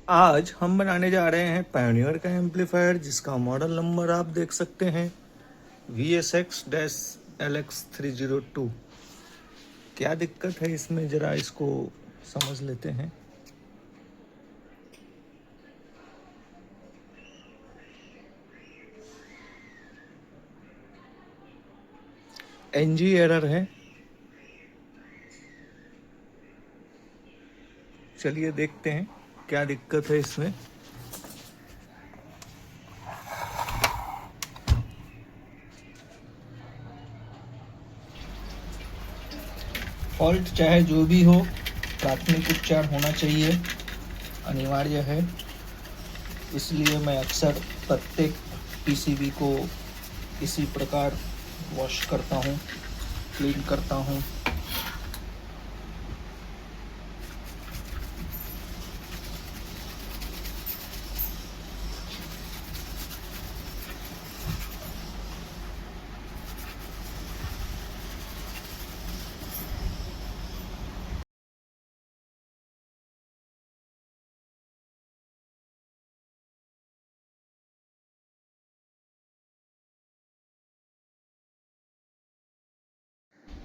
आज हम बनाने जा रहे हैं पायोनियर का एम्पलीफायर, जिसका मॉडल नंबर आप देख सकते हैं VSX-LX302। क्या दिक्कत है इसमें, ज़रा इसको समझ लेते हैं। एनजी एरर है। चलिए देखते हैं क्या दिक्कत है इसमें। फॉल्ट चाहे जो भी हो, प्राथमिक उपचार होना चाहिए, अनिवार्य है। इसलिए मैं अक्सर प्रत्येक पीसीबी को इसी प्रकार वॉश करता हूँ, क्लीन करता हूँ।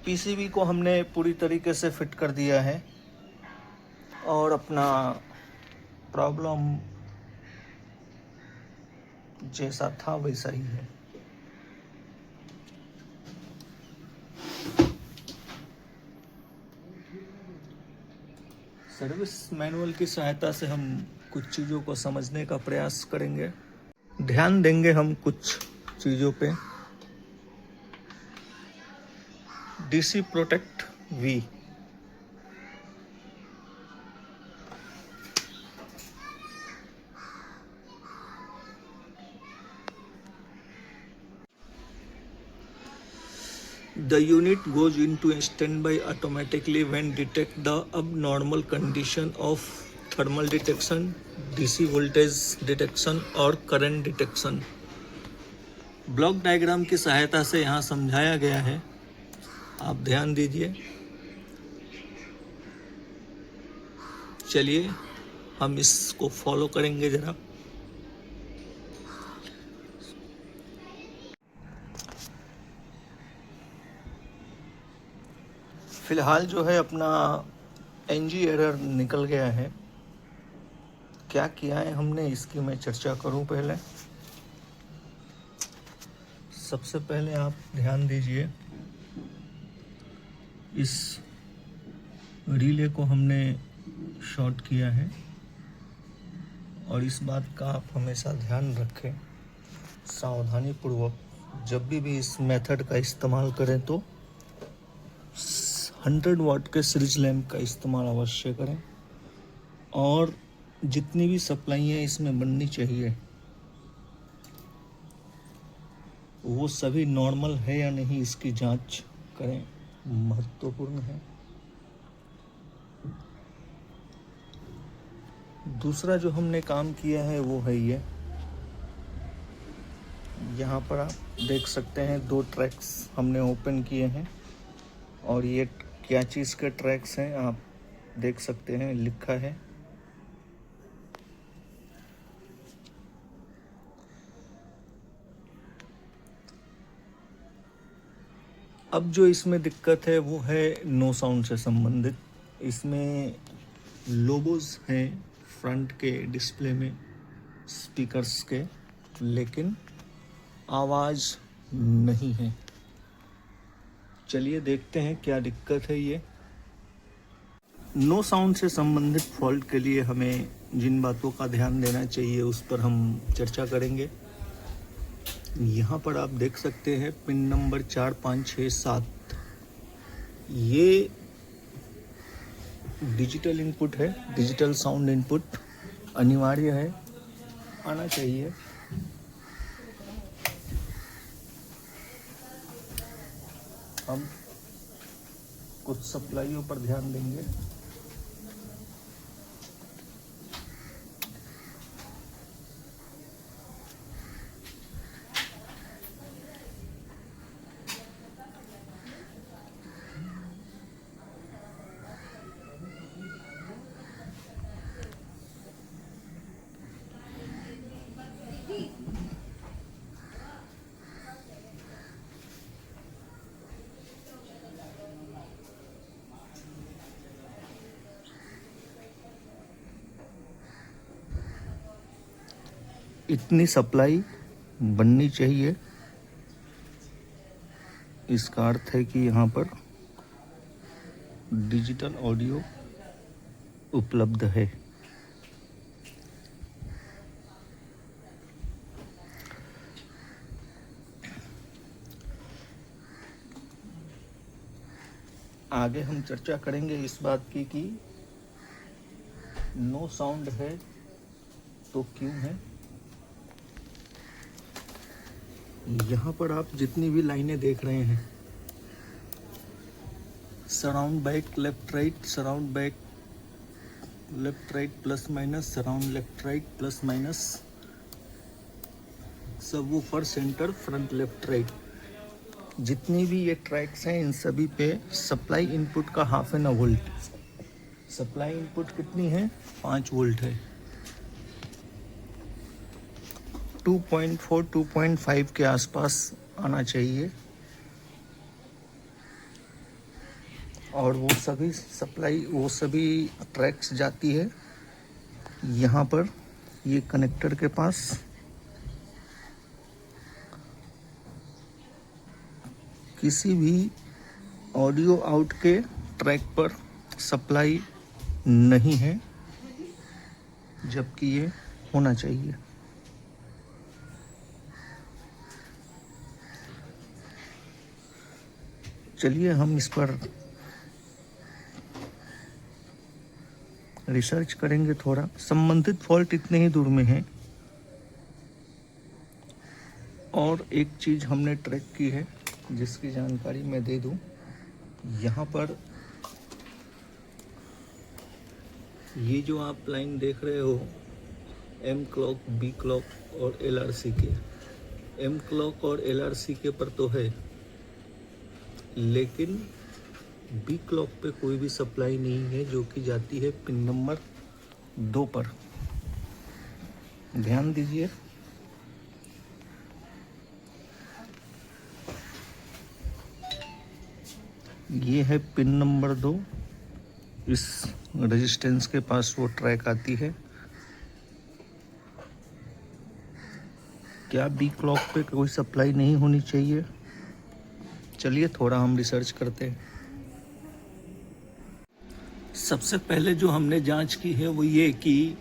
पीसीबी को हमने पूरी तरीके से फिट कर दिया है और अपना प्रॉब्लम जैसा था वैसा ही है। सर्विस मैनुअल की सहायता से हम कुछ चीज़ों को समझने का प्रयास करेंगे, ध्यान देंगे हम कुछ चीज़ों पे। DC protect we, the unit goes into standby automatically when detect the abnormal condition of thermal detection, DC voltage detection और current detection। ब्लॉक डायग्राम की सहायता से यहाँ समझाया गया है, आप ध्यान दीजिए। चलिए हम इसको फॉलो करेंगे ज़रा। फिलहाल जो है अपना एनजी एरर निकल गया है। क्या किया है हमने, इसकी मैं चर्चा करूं। पहले सबसे पहले आप ध्यान दीजिए, इस रिले को हमने शॉर्ट किया है और इस बात का आप हमेशा ध्यान रखें सावधानी पूर्वक, जब भी इस मेथड का इस्तेमाल करें तो 100 वाट के सीरीज लैंप का इस्तेमाल अवश्य करें। और जितनी भी सप्लाइयाँ इसमें बननी चाहिए वो सभी नॉर्मल है या नहीं, इसकी जांच करें, महत्वपूर्ण है। दूसरा जो हमने काम किया है वो है ये, यहाँ पर आप देख सकते हैं 2 ट्रैक्स हमने ओपन किए हैं और ये क्या चीज़ के ट्रैक्स हैं आप देख सकते हैं, लिखा है। अब जो इसमें दिक्कत है वो है नो साउंड से संबंधित। इसमें लोगोज हैं फ्रंट के डिस्प्ले में स्पीकर्स के, लेकिन आवाज़ नहीं है। चलिए देखते हैं क्या दिक्कत है ये। नो साउंड से संबंधित फॉल्ट के लिए हमें जिन बातों का ध्यान देना चाहिए उस पर हम चर्चा करेंगे। यहाँ पर आप देख सकते हैं पिन नंबर 4, 5, 6, 7, ये डिजिटल इनपुट है, डिजिटल साउंड इनपुट अनिवार्य है, आना चाहिए। हम कुछ सप्लाइयों पर ध्यान देंगे। इतनी सप्लाई बननी चाहिए। इसका अर्थ है कि यहाँ पर डिजिटल ऑडियो उपलब्ध है। आगे हम चर्चा करेंगे इस बात की कि नो साउंड है तो क्यों है। यहाँ पर आप जितनी भी लाइनें देख रहे हैं, surround back left right, surround back left right plus minus, surround left right plus minus, subwoofer centre front left right, जितनी भी ये ट्रैक्स हैं इन सभी पे सप्लाई इनपुट का 1/2 वोल्ट। सप्लाई इनपुट कितनी है? 5 वोल्ट है। 2.4 2.5 के आसपास आना चाहिए। और वो सभी सप्लाई, वो सभी ट्रैक्स जाती है यहाँ पर ये कनेक्टर के पास। किसी भी ऑडियो आउट के ट्रैक पर सप्लाई नहीं है, जबकि ये होना चाहिए। चलिए हम इस पर रिसर्च करेंगे थोड़ा। संबंधित फॉल्ट इतने ही दूर में है। और एक चीज़ हमने ट्रैक की है जिसकी जानकारी मैं दे दूं। यहाँ पर ये जो आप लाइन देख रहे हो, एम क्लॉक, बी क्लॉक और LRC के, एम क्लॉक और LRC के पर तो है, लेकिन बी क्लॉक पे कोई भी सप्लाई नहीं है, जो कि जाती है पिन नंबर 2 पर। ध्यान दीजिए। ये है पिन नंबर 2। इस रेजिस्टेंस के पास वो ट्रैक आती है। क्या बी क्लॉक पे कोई सप्लाई नहीं होनी चाहिए? चलिए थोड़ा हम रिसर्च करते हैं। सबसे पहले जो हमने जांच की है वो ये कि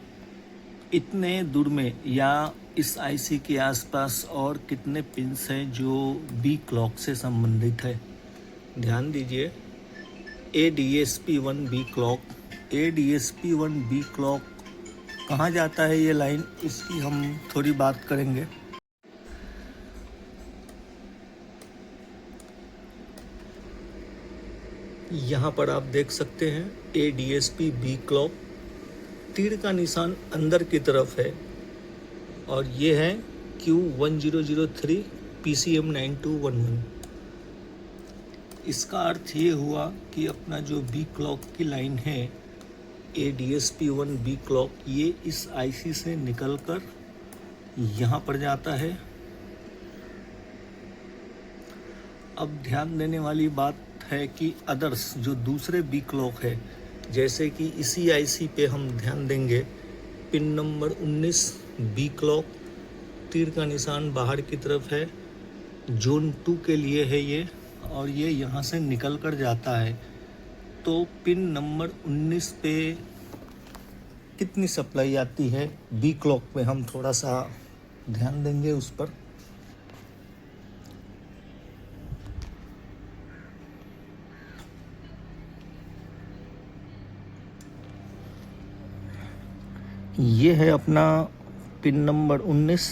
इतने दूर में या इस आईसी के आसपास और कितने पिन्स हैं जो बी क्लॉक से संबंधित है। ध्यान दीजिए, ADSP1B क्लॉक, ADSP1B क्लॉक कहाँ जाता है ये लाइन, इसकी हम थोड़ी बात करेंगे। यहाँ पर आप देख सकते हैं ADSP-B क्लॉक, तीर का निशान अंदर की तरफ है और ये है Q1003 PCM9211। इसका अर्थ ये हुआ कि अपना जो B क्लॉक की लाइन है ADSP1B क्लॉक, ये इस IC से निकलकर यहाँ पर जाता है। अब ध्यान देने वाली बात है कि अदर्स जो दूसरे बी क्लॉक है, जैसे कि इसी आईसी पे हम ध्यान देंगे, पिन नंबर 19 बी क्लॉक, तीर का निशान बाहर की तरफ है, जोन 2 के लिए है ये, और ये यहाँ से निकल कर जाता है। तो पिन नंबर 19 पे कितनी सप्लाई आती है बी क्लॉक पे, हम थोड़ा सा ध्यान देंगे उस पर। ये है अपना पिन नंबर 19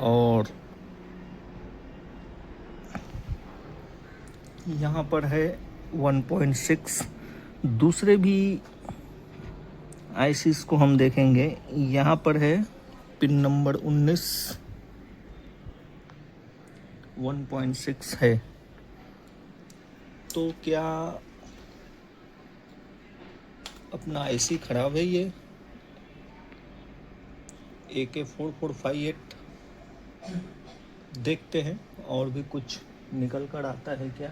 और यहाँ पर है 1.6। दूसरे भी आईसीस को हम देखेंगे। यहाँ पर है पिन नंबर 19 1.6 है। तो क्या अपना आईसी खराब है? ये AK4458 देखते हैं और भी कुछ निकल कर आता है क्या।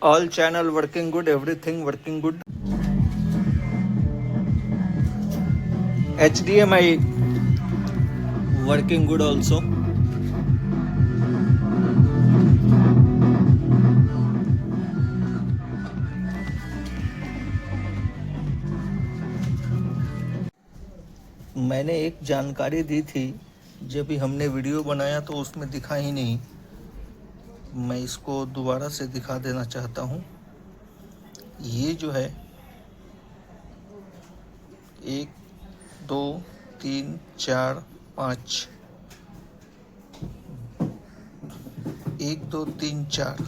All channel working good, everything working good. HDMI working good also. मैंने एक जानकारी दी थी, जब भी हमने वीडियो बनाया तो उसमें दिखा ही नहीं। मैं इसको दोबारा से दिखा देना चाहता हूँ। ये जो है 1 2 3 4 5 1 2 3 4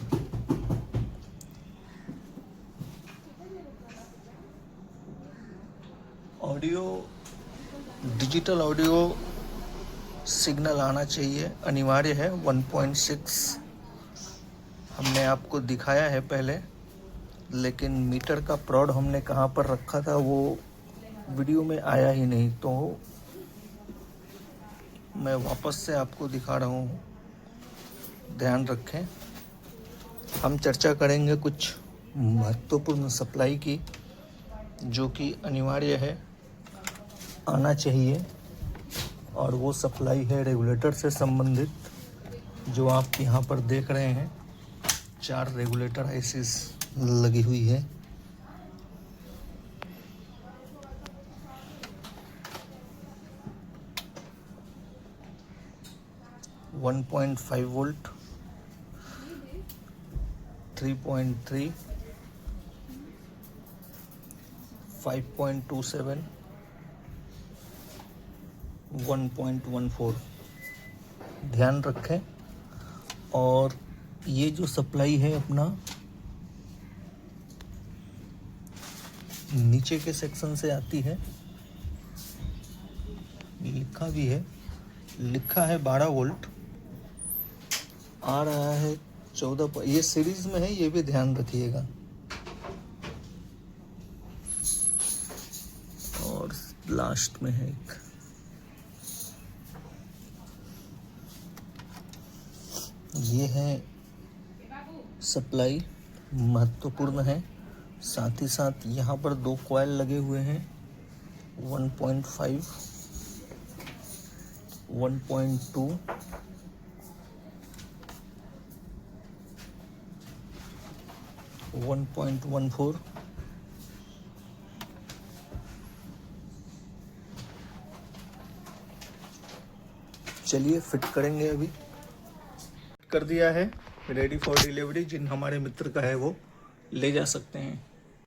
ऑडियो, डिजिटल ऑडियो सिग्नल आना चाहिए, अनिवार्य है। 1.6 हमने आपको दिखाया है पहले, लेकिन मीटर का प्रोड हमने कहाँ पर रखा था वो वीडियो में आया ही नहीं, तो मैं वापस से आपको दिखा रहा हूँ। ध्यान रखें। हम चर्चा करेंगे कुछ महत्वपूर्ण सप्लाई की, जो कि अनिवार्य है, आना चाहिए। और वो सप्लाई है रेगुलेटर से संबंधित, जो आप यहाँ पर देख रहे हैं। 4 रेगुलेटर आईसीज लगी हुई है। One 1.5 volt, 3.3, 5.27, 1.14। ध्यान रखें। और ये जो सप्लाई है अपना नीचे के सेक्शन से आती है। लिखा भी है, लिखा है 12 वोल्ट, आ रहा है 14। ये सीरीज में है, ये भी ध्यान रखिएगा। और लास्ट में है एक, ये है सप्लाई, महत्वपूर्ण है। साथ ही साथ यहाँ पर 2 कॉइल लगे हुए हैं, 1.5, 1.2, 1.14। चलिए फिट करेंगे। अभी कर दिया है, रेडी फॉर डिलीवरी। जिन हमारे मित्र का है वो ले जा सकते हैं।